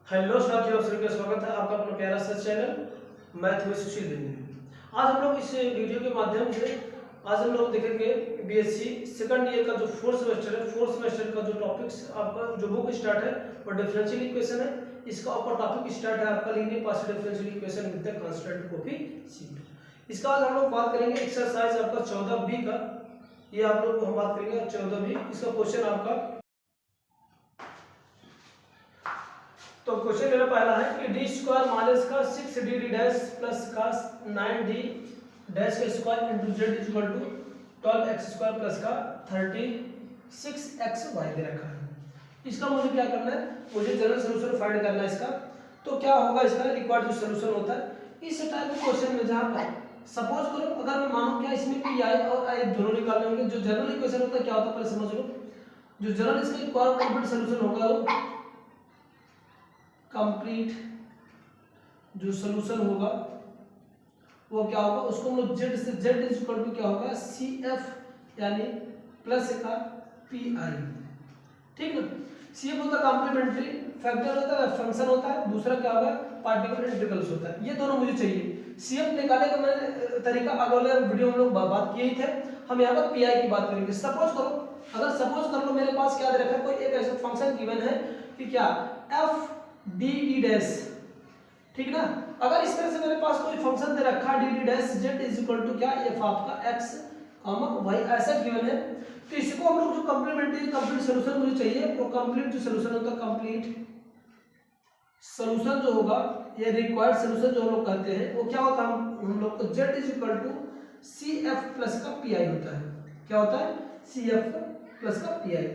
Hello साथियों, आप सभी का स्वागत है आपका अपना प्यारा सा चैनल मैथ विद सुशील में। आज हम लोग इस वीडियो के माध्यम से आज हम लोग देखेंगे बीएससी सेकंड ईयर का जो फोर्थ सेमेस्टर है, फोर्थ सेमेस्टर का जो टॉपिक्स आपका जो बुक स्टार्ट है वो डिफरेंशियल इक्वेशन है। इसका ऊपर टॉपिक स्टार्ट है आपका linear partial differential equation with the constant coefficient. इसका आज हम लोग बात करेंगे एक्सरसाइज आपका 14B का। ये आप लोग हम बात करेंगे 14B। इसका क्वेश्चन आपका, तो क्वेश्चन मेरा पहला है कि डी स्क्वायर माइनस का 6dd डैश प्लस का 9d डैश का square into Z is equal to 12x square plus का 36xy दे रखा है। इसका मुझे क्या करना है, मुझे जनरल सॉल्यूशन फाइंड करना है इसका। तो क्या होगा इसका रिक्वायर्ड जो सॉल्यूशन होता है इस टाइप के क्वेश्चन में, जहां पर सपोज करो अगर मैं मानूं क्या इसमें पी आई और आई दोनों निकालने होंगे। जो जनरल इक्वेशन होता है क्या होता है पहले समझ लो। जो जनरल इसका रिक्वायर्ड कंप्लीट सॉल्यूशन होगा वो कंप्लीट जो सॉल्यूशन होगा वो क्या होगा, उसको हम लोग जेड से जेड इज इक्वल टू क्या होगा सी एफ यानी प्लस का पी आई। ठीक है, सी एफ होता है कॉम्प्लीमेंट्री फैक्टर होता है, फंक्शन होता है। दूसरा क्या होगा पार्टिकुलर इंटीग्रल्स होता है। ये दोनों मुझे चाहिए। सी एफ निकालने का मैंने तरीका अगले वीडियो हम लोग बात किए थे। हम यहाँ पर पी आई की बात करेंगे। सपोज करो, अगर सपोज कर लो मेरे पास क्या दे रखा है, कोई एक ऐसा फंक्शन गिवन है कि क्या एफ डी डी डैश, ठीक ना। अगर इस तरह से मेरे पास कोई फंक्शन दे रखा है D D dash Z is equal to क्या एफ आपका एक्स वाई ऐसा गिवन है, तो इसको हम लोग जो कंप्लीमेंट्री कंप्लीट सॉल्यूशन मुझे चाहिए वो कंप्लीट जो सॉल्यूशन होता है, कंप्लीट सॉल्यूशन जो होगा ये रिक्वायर्ड सॉल्यूशन जो हम लोग कहते हैं वो क्या होता है, हम लोग को Z is equal to C F plus का पी आई होता है। क्या होता है सी एफ प्लस का पी आई।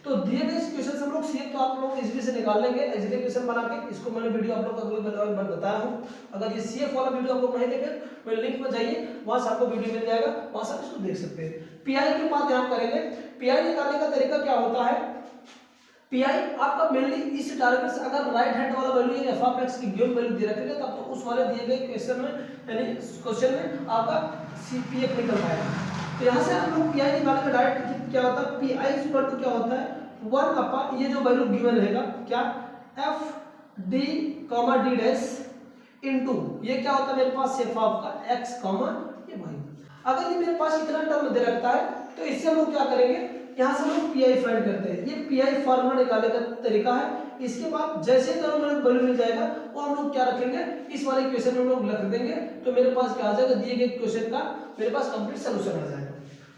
तो दिए गए क्वेश्चन हम लोग सीएफ तो आप लोग इजीली से निकाल लेंगे एग्जैक्ट क्वेश्चन बना के। इसको मैंने वीडियो आप लोग अगले वीडियो में बताया हूं। अगर ये सीएफ वाला वीडियो आप लोग नहीं देखे तो लिंक में जाइए, वहां से आपको वीडियो मिल जाएगा, वहां से आप इसको देख सकते हैं। पीआई के बाद ध्यान करेंगे, पीआई निकालने का तरीका क्या होता है। पीआई आपका मेनली इस टारगेट से अगर राइट हैंड वाला वैल्यू एफ ऑफ एक्स की गिवन वैल्यू दे रखेंगे तब तो उस वाले दिए गए क्वेश्चन में यानी क्वेश्चन में आपका सीपीएफ निकल पाएगा। तो यहाँ से हम लोग पीआई निकालेंगे डायरेक्ट क्या होता है, पीआई इक्वल टू क्या होता है 1 अपॉन ये जो वैल्यू गिवन रहेगा क्या F D comma D dash into ये क्या होता है मेरे पास एफ ऑफ का एक्स कॉमा ये वाई। अगर ये मेरे पास इतना टर्म दे रखता है तो इससे हम लोग क्या करेंगे, यहाँ से हम लोग पीआई फाइंड करते हैं। ये पीआई फार्मूला निकालने का तरीका है। इसके बाद जैसे ही दोनों मेरे वैल्यू मिल जाएगा वो हम लोग क्या रखेंगे, इस वाले क्वेश्चन में हम लोग लिख देंगे। तो मेरे पास क्या आ जाएगा, दिए गए क्वेश्चन का मेरे पास कंप्लीट सॉल्यूशन आ जाएगा।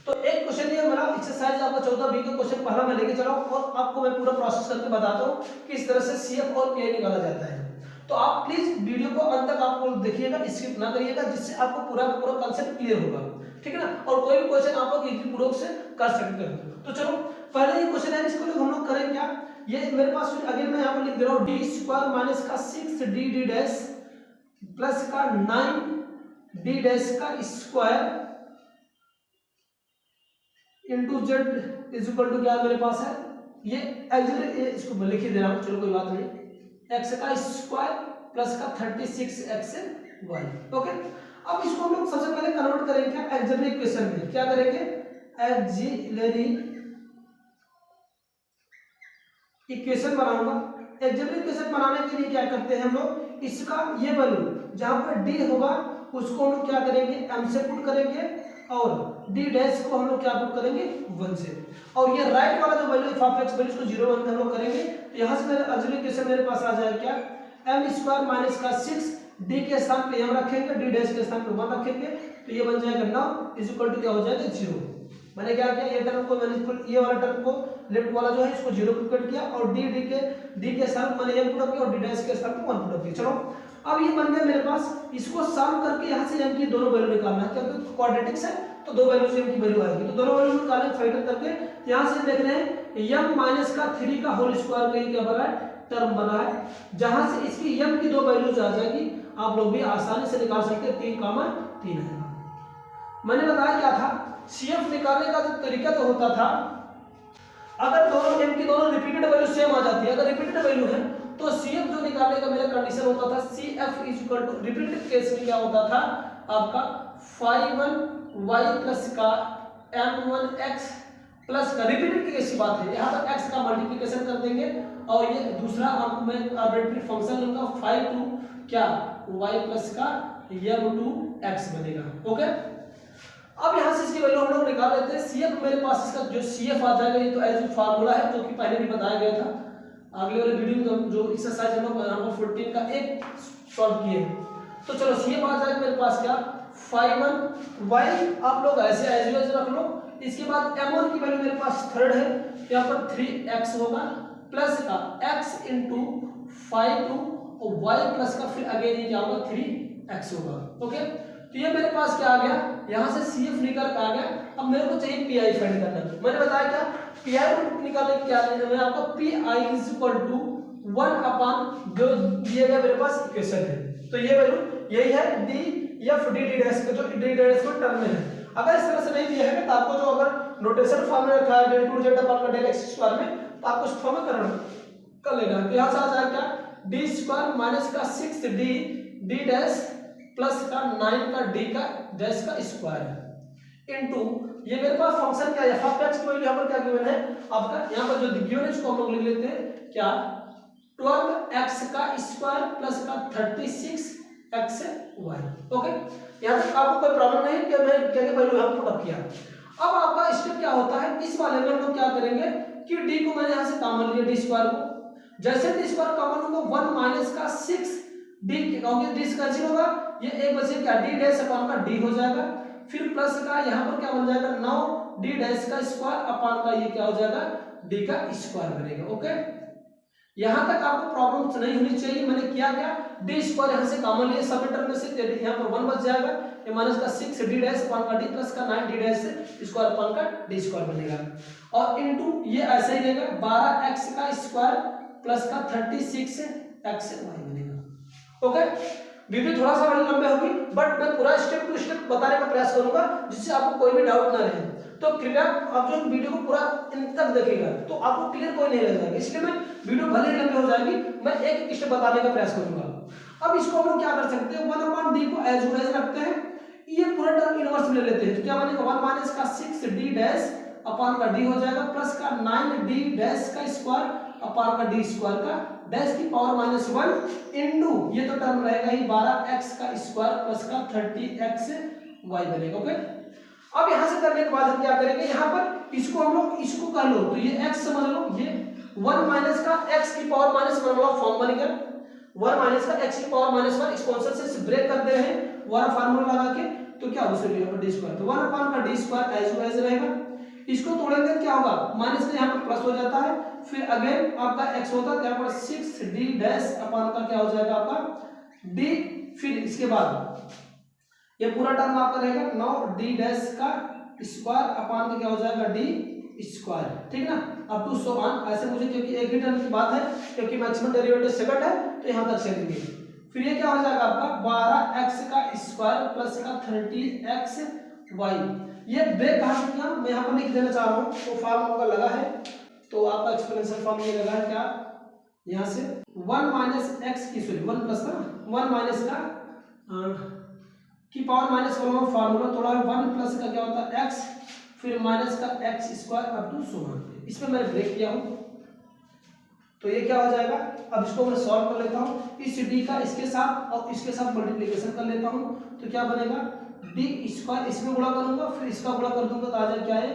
तो एक क्वेश्चन ये मेरा एक्सरसाइज आपका 14B का क्वेश्चन पहला मैं लेके चला और आपको मैं पूरा प्रोसेस करके बताता हूँ कि इस तरह से सीएफ और पीआई निकाला जाता है। तो आप प्लीज वीडियो को अंत तक आप लोग देखिएगा, स्किप ना करिएगा, जिससे आपको पूरा का पूरा कांसेप्ट क्लियर होगा। ठीक है ना, और कोई भी क्वेश्चन आप लोग इजी पूर्वक से कर सकते हो। तो चलो पहले ये क्वेश्चन है, इसको हम लोग करें क्या, ये मेरे पास अगेन मैं यहाँ पर लिख दे रहा हूँ डी स्क्वायर माइनस का 6d डी डैश प्लस का 9d डैश का square into Z is equal to क्या मेरे पास है, ये एक्चुअली इसको मैं लिख ही दे रहा हूँ, चलो कोई बात नहीं, एक्स का स्क्वायर प्लस का 36xy। ओके, अब इसको हम लोग सबसे पहले कन्वर्ट करेंगे क्या एक्सिलरी इक्वेशन में। क्या करेंगे, एक्सिलरी इक्वेशन बनाऊंगा। एक्सिलरी इक्वेशन बनाने के लिए क्या करते हैं हम लोग, इसका ये वैल्यू जहां पर डी होगा उसको हम लोग क्या करेंगे एम से पुट करेंगे और डी डैश को हम लोग क्या पुट करेंगे 1 से, और ये राइट वाला जो value F of x value इसको 0 1 में हम लोग करेंगे। तो यहां से मेरे एक्सिलरी इक्वेशन मेरे पास आ जाएगा क्या m स्क्वायर माइनस का 6 d के स्थान पे m रखेंगे, d डैश के स्थान पे 1 रखेंगे, तो ये बन जाएगा 9 इज इक्वल टू क्या हो जाएगा 0। मैंने क्या किया, ये टर्म को मैंने ये वाला टर्म को लेफ्ट वाला जो है इसको 0 पे कट किया और d के स्थान पे मैंने m पुट किया और d डैश के स्थान पे 1 पुट किया। चलो अब ये बन गया मेरे पास, इसको सॉल्व करके यहाँ से m की दोनों वैल्यू निकालना है क्योंकि क्वाड्रेटिक्स है तो दो वैल्यू से m की वैल्यू आएगी। तो दोनों वैल्यू निकालें फैक्टर करके। यहाँ से देख रहे हैं m माइनस का 3 का होल स्क्वायर का ये क्या बना है टर्म बना है, जहां से इसकी m की दो वैल्यूज आ जाएगी। आप लोग भी आसानी से निकाल सकते हैं, 3 कामा 3 है। मैंने बताया क्या था, सीएफ निकालने का जो तरीका तो होता था अगर दोनों m की दोनों रिपीटेड वैल्यू सेम आ जाती है, अगर रिपीटेड वैल्यू है तो सीएफ जो निकालने का मेरा कंडीशन होता था CF is equal to repeated case में क्या होता था आपका 5 1y प्लस का m1 x प्लस का रिपीटेड केस की बात है, यहाँ पर x का मल्टीप्लिकेशन कर देंगे और ये दूसरा आपको मैं आर्बिट्रेरी फंक्शन लूंगा 5 टू क्या y प्लस का m टू x बनेगा। ओके, अब यहाँ से इसकी वैल्यू हम लोग निकाल लेते हैं। CF मेरे पास इसका जो CF आ जाएगा, ये तो एज ए फार्मूला है जो कि पहले भी बताया गया था। अगले वाले वीडियो में जो एक्सरसाइज हम लोग नंबर 14 का एक सॉल्व किए, तो चलो CF आ जाएगा मेरे पास क्या 5 y, आप लोग ऐसे एज यूज रख लो। इसके बाद m1 की वैल्यू मेरे पास थर्ड है, यहाँ पर 3x होगा प्लस का x into 5 two y plus का फिर अगेन ये क्या होगा 3x होगा। ओके, तो ये मेरे पास क्या आ गया, यहाँ से CF निकल के आ गया। अब मेरे को चाहिए PI फाइंड करना। मैंने बताया क्या PI को निकालने क्या है, आपको PI is equal to 1 upon जो दिया गया मेरे पास इक्वेशन है, तो ये वैल्यू यही है d डैश का जो d डैश को टर्म में है। अगर इस तरह से नहीं दिया है तो आपको जो अगर नोटेशन फॉर्म में रखा है del 2z अपॉन का del x स्क्वायर में, तो आपको उस फॉर्म में कर लेना। तो यहाँ से आ जाएगा क्या d स्क्वायर माइनस का 6d d डैश प्लस का 9 का d का डैश का स्क्वायर इनटू ये मेरे पास फंक्शन क्या है f(x) की वैल्यू यहाँ पर क्या गिवन है आपका, यहाँ पर जो गिवन है उसको हम लोग लिख लेते हैं क्या 12x का स्क्वायर प्लस का 36xy। ओके, यहाँ तक आपको कोई प्रॉब्लम नहीं कि मैं क्या क्या वैल्यू यहाँ पुट अप किया। अब आपका स्टेप क्या होता है, इस वाले में हम लोग क्या करेंगे कि d को मैंने यहाँ से कॉमन लिया, d स्क्वायर को जैसे d स्क्वायर कॉमन होगा 1 माइनस का 6d क्योंकि d से कैंसिल होगा, ये एक बचे क्या d डैश अपॉन का d हो जाएगा, फिर प्लस का यहाँ पर क्या बन जाएगा 9d डैश का स्क्वायर अपॉन का ये क्या हो जाएगा d का स्क्वायर बनेगा। ओके, यहाँ तक आपको प्रॉब्लम नहीं होनी चाहिए। मैंने किया क्या d स्क्वायर यहाँ से कॉमन लिया, सब टर्म में से यहाँ पर 1 बच जाएगा, ये माइनस का 6d डैश अपॉन का d प्लस का 9d डैश स्क्वायर अपॉन का d स्क्वायर बनेगा, और इनटू ये ऐसे ही रहेगा 12x का स्क्वायर प्लस का 36xy बनेगा। ओके, वीडियो थोड़ा सा बड़ी लंबे होगी बट मैं पूरा स्टेप टू स्टेप बताने का प्रयास करूंगा जिससे आपको कोई भी डाउट ना रहे। तो कृपया आप जो वीडियो को पूरा इन तक देखिएगा तो आपको क्लियर कोई नहीं रह जाएगा, इसलिए मैं वीडियो भले ही लंबी हो जाएगी, मैं एक एक स्टेप बताने का प्रयास करूंगा। अब इसको हम लोग क्या कर सकते हैं 1/d को एज इट इज रखते हैं, ये पूरा टर्म इनवर्स में ले लेते हैं, तो क्या बनेगा 1 माइनस का 6d डैश अपॉन का d हो जाएगा प्लस का 9d डैश का स्क्वायर अपॉन का d स्क्वायर का डैश की पावर -1 इनटू ये तो टर्म रहेगा ही 12x का स्क्वायर प्लस का 30xy बनेगा। ओके, अब यहां से करने के बाद हम क्या करेंगे, यहां पर इसको हम लोग इसको कह लो तो ये x समझ लो, ये 1 माइनस का x की पावर -1 वाला फॉर्म बन गया, 1 माइनस का x की पावर -1 इस कॉन्सेप्ट से ब्रेक कर दे रहे हैं वाला फार्मूला लगा के, तो क्या हो सकता है d स्क्वायर, तो 1 अपॉन का d स्क्वायर एज रहेगा, इसको तोड़ेंगे क्या होगा माइनस का यहाँ पर प्लस हो जाता है, फिर अगेन आपका x होता है, यहाँ पर 6d डैश अपॉन का क्या हो जाएगा आपका d, फिर इसके बाद ये पूरा टर्म आपका रहेगा 9d डैश का स्क्वायर अपॉन का क्या हो जाएगा d स्क्वायर, ठीक ना, अप टू सो ऑन ऐसे मुझे, क्योंकि एक ही टर्म की बात है, क्योंकि मैक्सिमम डेरिवेटिव सेकंड है तो यहाँ तक चलेंगे। फिर ये क्या हो जाएगा आपका 12x का स्क्वायर प्लस का 30xy, ये ब्रेक कहाँ से किया मैं यहाँ पर लिख देना चाह रहा हूँ, तो फॉर्म आपका लगा है, तो आपका एक्सपोनेंशियल फॉर्म ये लगा है क्या यहाँ से 1 माइनस एक्स की सॉरी 1 प्लस ना 1 माइनस का की पावर माइनस वाला फार्मूला थोड़ा 1 प्लस का क्या होता है x, फिर माइनस का x square up to so on, इसमें मैंने ब्रेक किया हूँ, तो ये क्या हो जाएगा। अब इसको मैं सॉल्व कर लेता हूँ, इस d का इसके साथ और इसके साथ मल्टीप्लिकेशन कर लेता हूँ, तो क्या बनेगा d स्क्वायर इसमें गुणा करूंगा फिर इसका गुणा कर दूंगा, तो आ जाए क्या है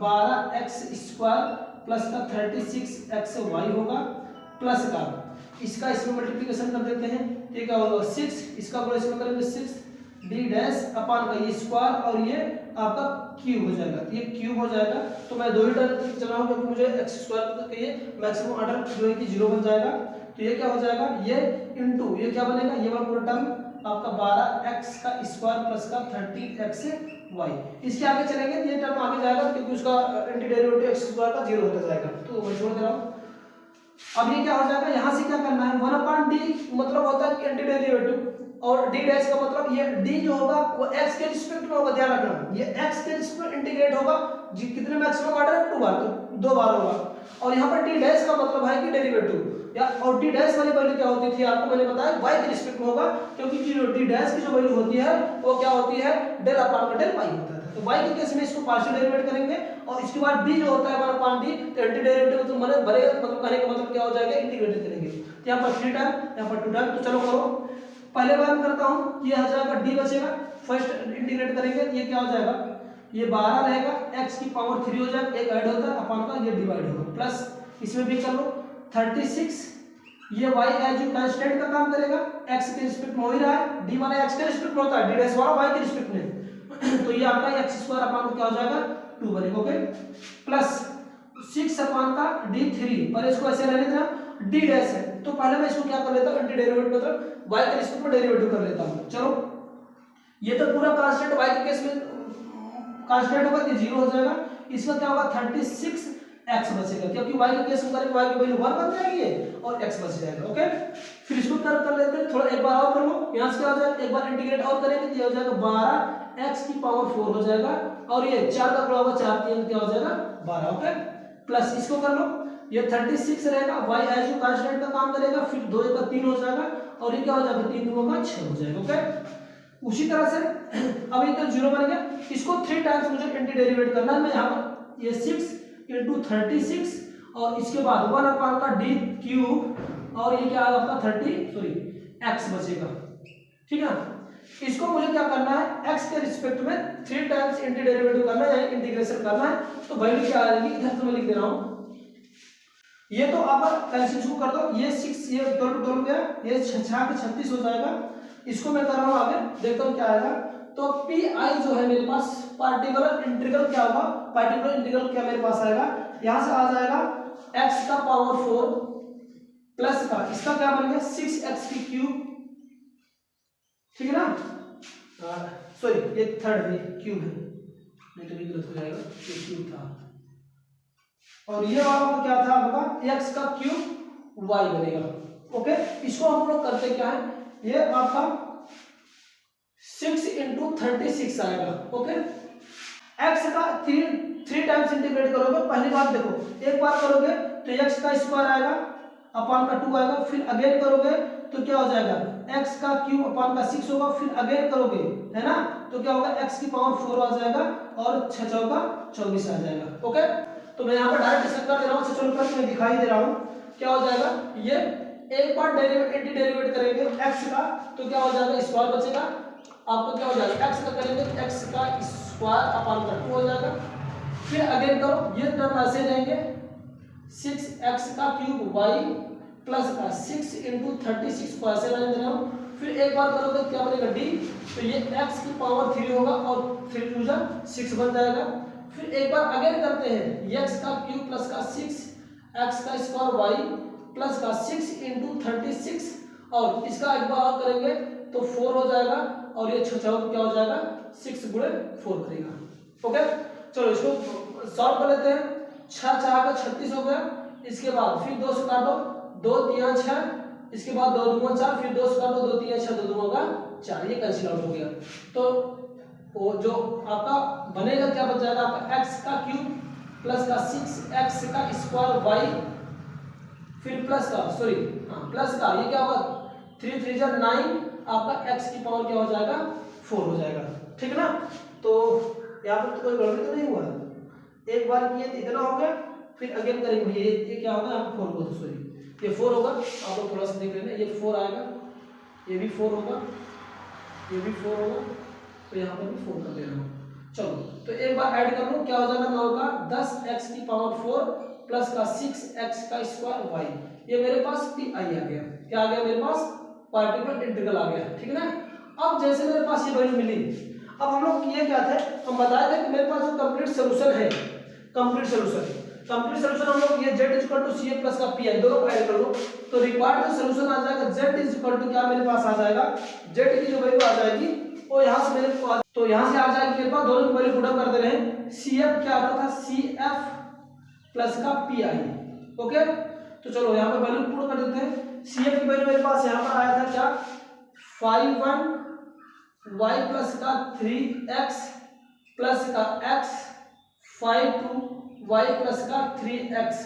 12x स्क्वायर प्लस का 36xy होगा, प्लस का इसका इसमें मल्टीप्लिकेशन कर देते हैं, ये क्या होगा 6, इसका गुणा इसमें करेंगे 6d डैश अपॉन का ये स्क्वायर और ये आपका क्यूब हो जाएगा, तो ये क्यूब हो जाएगा, तो मैं दो ही टर्म चला हूं क्योंकि मुझे x स्क्वायर तक ये मैक्सिमम ऑर्डर जो है कि 0 बन जाएगा, तो ये क्या हो जाएगा ये इनटू ये क्या बनेगा ये वाला पूरा टर्म आपका 12x का स्क्वायर प्लस का 30xy, इसके आगे चलेंगे ये टर्म आगे जाएगा क्योंकि उसका एंटी डेरिवेटिव x स्क्वायर का 0 होता जाएगा, तो मैं छोड़ दे रहा हूँ। अब ये क्या हो जाएगा यहाँ से क्या करना है 1/d मतलब होता है एंटी डेरिवेटिव, और d डैश का मतलब ये d जो होगा वो x के रिस्पेक्ट में होगा, ध्यान रखना ये x के रिस्पेक्ट इंटीग्रेट होगा, कितने मैक्सिमम ऑर्डर है 2 बार, तो 2 बार होगा, और यहाँ पर d डैश का मतलब है कि डेरिवेटिव या, और d डैश वाली वैल्यू क्या होती थी आपको मैंने बताया y के रिस्पेक्ट में होगा, क्योंकि d डैश की जो वैल्यू होती है वो क्या होती है डेल अपॉन का डेल पाई होता था। तो y के केस में इसको पार्शियल डेरिवेट करेंगे और इसके बाद d जो होता है हमारा पार्ट d, तो एंटी डेरिवेटिव तो मतलब भरेगा, मतलब कहने का मतलब क्या हो जाएगा, इंटीग्रेट करेंगे। तो यहाँ पर 3 टाइम, यहाँ पर 2 टाइम। तो चलो करो, पहले बार मैं करता हूँ, ये आ जाएगा d बचेगा, फर्स्ट इंटीग्रेट करेंगे तो ये क्या हो जाएगा, ये 12 रहेगा, x की पावर 3 हो जाएगा, एक ऐड होता है अपन का, ये डिवाइड होगा, प्लस इसमें भी कर लो 36, ये y एज यू कांस्टेंट का काम करेगा, x के रिस्पेक्ट में हो ही रहा है, d वाला x के रिस्पेक्ट में होता है, d डैश वाला y के रिस्पेक्ट में, तो ये आपका x स्क्वायर अपन को क्या हो जाएगा 2 बनेगा, ओके, प्लस 6 अपन का d3, पर इसको ऐसे रहने देना, d डैश है, तो पहले मैं इसको क्या कर लेता हूं, एंटी डेरिवेटिव मतलब y के रिस्पेक्ट में डेरिवेटिव कर लेता हूं। चलो, ये तो पूरा कांस्टेंट y के केस में कांस्टेंट होगा, ये 0 हो जाएगा, इसका क्या होगा 36 x बचेगा, क्योंकि y के केस में करेंगे y की वैल्यू 1 बन जाएगी है और x बच जाएगा, ओके। फिर इसको कर लेते हैं, थोड़ा एक बार और कर लो, यहां से क्या हो जाएगा, एक बार इंटीग्रेट और करेंगे तो ये हो जाएगा 12 x की पावर 4 हो जाएगा, और ये 4 का गुणा होगा 4 3 क्या हो जाएगा 12, ओके, प्लस इसको कर लो, ये 36 रहेगा, y एज यू कांस्टेंट का काम करेगा, फिर 2 का 3 हो जाएगा, और ये क्या हो जाएगा 3 2 का 6 हो जाएगा, ओके। उसी तरह से अब ये तो 0 बन गया, इसको 3 टाइम्स मुझे एंटी डेरिवेट करना है, मैं यहाँ पर ये 6 into 36 और इसके बाद 1 अपान का d क्यूब, और ये क्या आएगा आपका x बचेगा, ठीक है। इसको मुझे क्या करना है, x के रिस्पेक्ट में 3 टाइम्स एंटी डेरिवेटिव करना है, यानी इंटीग्रेशन करना है, तो वैल्यू क्या आ जाएगी, इधर तो मैं लिख दे रहा हूं, ये तो आप कैंसिल कर दो, ये 6 ये 12 गया, ये 6 के 36 हो जाएगा, इसको मैं कर रहा हूं आगे, देखता हूं क्या आएगा। तो पी आई जो है मेरे पास, पार्टिकुलर इंटीग्रल क्या होगा, पार्टिकुलर इंटीग्रल क्या मेरे पास आएगा, यहां से आ जाएगा x का पावर 4 प्लस का इसका क्या बन गया 6x की क्यूब, ठीक है ना, सॉरी ये थर्ड है क्यूब है, नहीं तो गलत हो जाएगा, ये क्यूब था, और ये वाला क्या था आपका x का क्यूब y बनेगा, ओके। इसको हम लोग करते क्या है, ये आपका 6 into 36 आएगा, ओके। x का 3 टाइम्स इंटीग्रेट करोगे, पहली बात देखो, एक बार करोगे तो x का स्क्वायर आएगा अपान का 2 आएगा, फिर अगेन करोगे तो क्या हो जाएगा x का क्यूब अपान का 6 होगा, फिर अगेन करोगे है ना, तो क्या होगा x की पावर 4 आ जाएगा, और 6 चौका 24 आ जाएगा, ओके। तो मैं यहाँ पर डायरेक्ट डिस्कस कर दे रहा हूँ, चलो करके मैं दिखाई दे रहा हूँ, क्या हो जाएगा, ये एक बार एंटी डेरिवेट करेंगे x का, तो क्या हो जाएगा स्क्वायर बचेगा, आपको क्या हो जाएगा x का करेंगे तो x का स्क्वायर अपान का 2 हो जाएगा, फिर अगेन करो, ये टर्म ऐसे रहेंगे 6x का क्यूब y प्लस का 6 into 36 को ऐसे रहने देना, फिर एक बार करोगे तो क्या बनेगा d, तो ये x की पावर 3 होगा और 3 2 जा 6 बन जाएगा, फिर एक बार अगेन करते हैं x का क्यूब प्लस का 6x का स्क्वायर y प्लस का 6 into 36, और इसका एक बार और करेंगे तो 4 हो जाएगा, और ये 6 क्या हो जाएगा 6 गुणे 4 करेगा, ओके। चलो इसको सॉल्व कर लेते हैं, 6 4 का 36 हो गया, इसके बाद फिर 2 से काटो, 2 3 6, इसके बाद 2 2 4, फिर 2 से काटो, 2 3 6 2 2 का 4, ये कैंसिल आउट हो गया, तो वो जो आपका बनेगा क्या बच जाएगा आपका x का क्यूब प्लस का 6x का स्क्वायर y, फिर प्लस का सॉरी प्लस का ये क्या होगा 3 3 जा 9, आपका x की पावर क्या हो जाएगा 4 हो जाएगा, ठीक है ना। तो यहाँ पर तो कोई गड़बड़ी तो नहीं हुआ, एक बार किए तो इतना हो गया, फिर अगेन करेंगे ये क्या होगा यहाँ 4 होगा, तो सॉरी ये 4 होगा, आप लोग थोड़ा सा देख लेना, ये 4 आएगा, ये भी 4 होगा, ये भी 4 होगा, तो यहाँ पर भी 4 कर दे रहा हूँ। चलो तो एक बार ऐड कर लो, क्या हो जाएगा 9 का 10x की पावर 4 प्लस का 6x का स्क्वायर y, ये मेरे पास पी आई आ गया, क्या आ गया मेरे पास पार्टिकुलर इंटीग्रल आ गया, ठीक है ना। अब जैसे मेरे पास ये वैल्यू मिली, अब हम लोग किए क्या थे, हम बताए थे कि मेरे पास जो कंप्लीट सॉल्यूशन है, कंप्लीट सॉल्यूशन हम लोग ये z equal to CF plus का PI दोनों ऐड कर लो, तो रिक्वायर्ड जो सॉल्यूशन आ जाएगा z इक्वल टू क्या मेरे पास आ जाएगा, z की जो वैल्यू आ जाएगी वो यहाँ से मेरे को, तो यहाँ से आ जाएगी मेरे पास, दोनों की वैल्यू पुट अप कर दे रहे हैं, CF क्या आता था CF प्लस का PI, ओके। तो चलो यहाँ पे वैल्यू पुट कर देते हैं, CF की वैल्यू मेरे पास यहाँ पर आया था क्या 5 1 y प्लस का 3x प्लस का x 5 2 y प्लस का 3x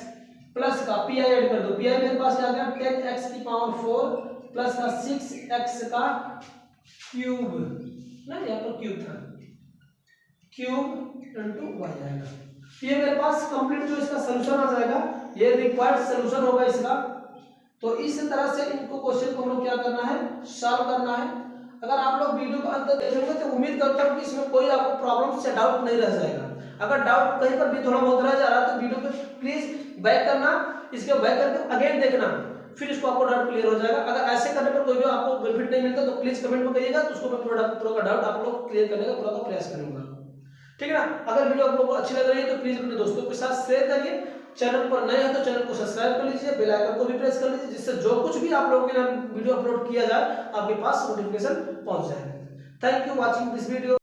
प्लस का PI ऐड कर दो, PI मेरे पास क्या आ गया 10x की पावर 4 प्लस का 6x का क्यूब ना, यहाँ पर क्यूब था, क्यूब इंटू वाई आएगा। ये मेरे पास कंप्लीट जो इसका सोल्यूशन आ जाएगा, ये रिक्वायर्ड सोल्यूशन होगा इसका। तो इस तरह से इनको क्वेश्चन को हम लोग क्या करना है, सॉल्व करना है। अगर आप लोग वीडियो को अंत तक देखेंगे तो उम्मीद करता हूँ कि इसमें कोई आपको प्रॉब्लम से डाउट नहीं रह जाएगा। अगर डाउट कहीं पर भी थोड़ा बहुत रह जा रहा है तो वीडियो को प्लीज बैक करना, इसके बैक करके अगेन देखना, फिर इसको आपको डाउट क्लियर हो जाएगा। अगर ऐसे करने पर कोई भी आपको बेनिफिट नहीं मिलता तो प्लीज कमेंट में कहिएगा, तो उसको मैं पूरा का डाउट आप लोग क्लियर करने का पूरा का प्रयास करूंगा, ठीक है ना। अगर वीडियो आप लोगों को अच्छी लग रही है तो प्लीज अपने दोस्तों के साथ शेयर करिए। चैनल पर नए हैं तो चैनल को सब्सक्राइब कर लीजिए, बेल आइकन को भी प्रेस कर लीजिए, जिससे जो कुछ भी आप लोगों के नाम वीडियो अपलोड किया जाए आपके पास नोटिफिकेशन पहुंच जाएगा। Thank you watching this video.